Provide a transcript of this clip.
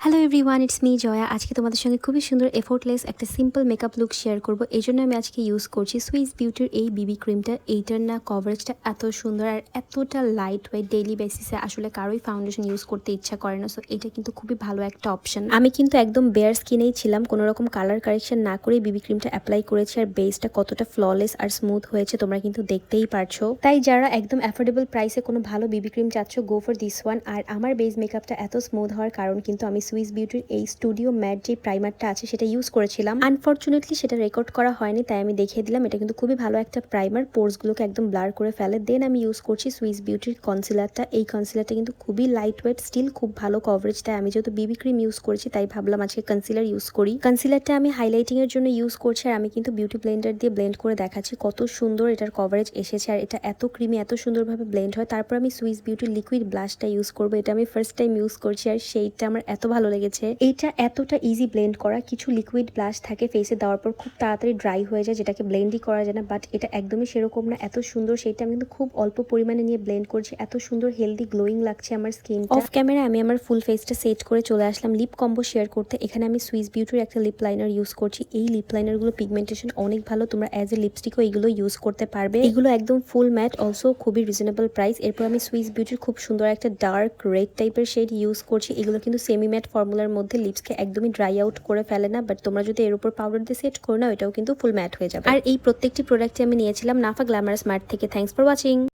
Hello everyone, it's me Jaya. আজকে তোমাদের সঙ্গে খুবই সুন্দর এফোর্টলেস একটা সিম্পল মেকআপ লুক শেয়ার করব। এই জন্য আমি আজকে ইউজ করছি সুইস বিউটির এই বিবি ক্রিমটা। এইটার না কভারেজটা এত সুন্দর আর এতটা লাইট ওয়েট, ডেইলি বেসিসে আসলে কারোই ফাউন্ডেশন ইউজ করতে ইচ্ছা করে না। সো এটা কিন্তু খুবই ভালো একটা অপশন। আমি কিন্তু একদম বেয়ার স্কিনেই ছিলাম, কোনো রকম কালার কারেকশন না করে বিবি ক্রিমটা অ্যাপ্লাই করেছি। আর বেসটা কতটা ফ্ললেস আর স্মুথ হয়েছে তোমরা কিন্তু দেখতেই পারছো। তাই যারা একদম অ্যাফোর্ডেবল প্রাইসে কোনো ভালো বিবি ক্রিম চাচ্ছ, গো ফর দিস ওয়ান। আর আমার বেস মেকআপটা এত স্মুথ হওয়ার কারণ কিন্তু আমি সুইস বিউটির এই স্টুডিও ম্যাট যে প্রাইমারটা আছে সেটা ইউজ করেছিলাম। আনফরচুনেটলি সেটা রেকর্ড করা হয়নি, তাই আমি দেখিয়ে দিলাম। এটা কিন্তু খুবই ভালো একটা প্রাইমার, পোর্সগুলোকে একদম ব্লার করে ফেলে। দেন আমি ইউজ করছি সুইস বিউটির কনসিলারটা। এই কনসিলারটা কিন্তু খুবই লাইট ওয়েট, স্টিল খুব ভালো কভারেজ। তাই আমি যেহেতু বিবি ক্রিম ইউজ করেছি তাই ভাবলাম আজকে কনসিলার ইউজ করি। কনসিলারটা আমি হাইলাইটিং এর জন্য ইউজ করছি, আর আমি কিন্তু বিউটি ব্লেন্ডার দিয়ে ব্লেন্ড করে দেখাচ্ছি কত সুন্দর এটার কভারেজ এসেছে। আর এটা এত ক্রিমি, এত সুন্দরভাবে ব্লেন্ড হয়। তারপর আমি সুইস বিউটির লিকুইড ব্লাশটা ইউজ করবো। এটা আমি ফার্স্ট টাইম ইউজ করছি আর সেইটা আমার এত ভালো লেগেছে। এইটা এতটা ইজি ব্লেন্ড করা। কিছু লিকুইড ব্লাশ থাকে ফেসে দেওয়ার পর খুব তাড়াতাড়ি ড্রাই হয়ে যায়, যেটাকে ব্লেন্ডই করা যায় না, বাট এটা একদমই সেরকম না। এত সুন্দর, সেইটা আমি কিন্তু খুব অল্প পরিমাণে নিয়ে ব্লেন্ড করছি। এত সুন্দর হেলদি গ্লোয়িং লাগছে আমার স্কিনটা। অফ ক্যামেরা আমি আমার ফুল ফেসটা সেট করে চলে আসলাম লিপ কম্বো শেয়ার করতে। এখানে আমি সুইস বিউটির একটা লিপ লাইনার ইউজ করছি। এই লিপ লাইনারগুলো পিগমেন্টেশন অনেক ভালো, তোমরা অ্যাজ এ লিপস্টিকও এগুলো ইউজ করতে পারবে। এগুলো একদম ফুল ম্যাট, অলসো খুবই রিজনেবল প্রাইস। এরপর আমি সুইস বিউটির খুব সুন্দর একটা ডার্ক রেড টাইপের শেড ইউজ করছি। এগুলো কিন্তু সেমি ম্যাট ফর্মুলার মধ্যে, লিপসকে একদমই ড্রাই আউট করে ফেলে না, বাট তোমরা যদি এর উপর পাউডার দিয়ে সেট করো না, এটাও কিন্তু ফুল ম্যাট হয়ে যাবে। আর এই প্রত্যেকটি প্রোডাক্টে আমি নিয়েছিলাম নাফা গ্ল্যামারাস মার্ট থেকে। Thanks for watching.